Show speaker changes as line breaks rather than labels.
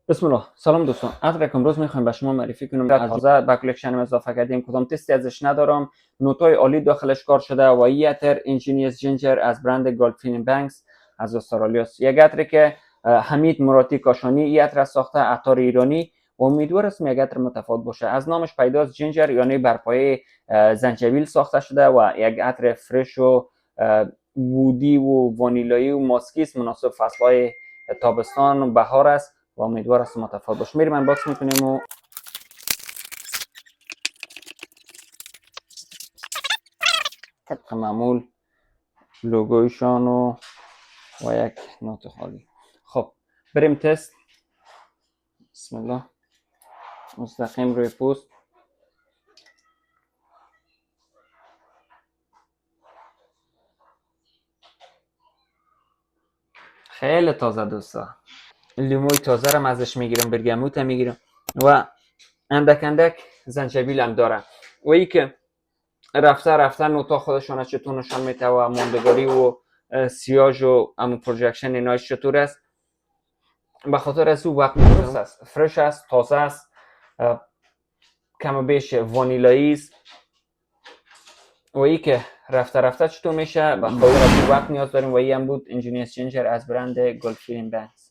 بسم الله. سلام دوستان. عطر که امروز میخوایم به شما معرفی کنیم از تازه به کلکشن اضافه کردیم. کدام تستی ازش ندارم. نوتای عالی داخلش کار شده و این عطر انجینیوس جینجر از برند گلدفین بانکس از استرالیا است. یک عطر که حمید مراتی کاشانی این عطر ساخته، عطار ایرانی، و امیدوار است یک عطر متفاوت باشه. از نامش پیداست، جینجر یعنی بر پایه زنجبیل ساخته شده و یک عطر فرش و وودی و وانیلایی و ماسکی است، مناسب فصلهای تابستان و بهار است و امیدوار است متفاوت باشه. میریم انباکس میکنیم و طبق معمول لوگویشان و یک نوت خالی. خب بریم تست. بسم الله. مستقیم روی پوست. خیلی تازه دوستا. لیموی تازه رو ازش میگیرم، برگموت میگیرم و اندک اندک زنجبیل هم داره و ای که رفته نوتا خودشان چطور نشان میده و ماندگاری و سیاج و امو پروژکشن ایناش چطور است. به خاطر از او وقت درست است، فرش است، تازه است، کم و بیش وانیلایی است و ای که رفته چطور میشه. به خاطر از او وقت نیاز داریم و ای هم بود انجینیوس جینجر از برند گلدفین بانکس.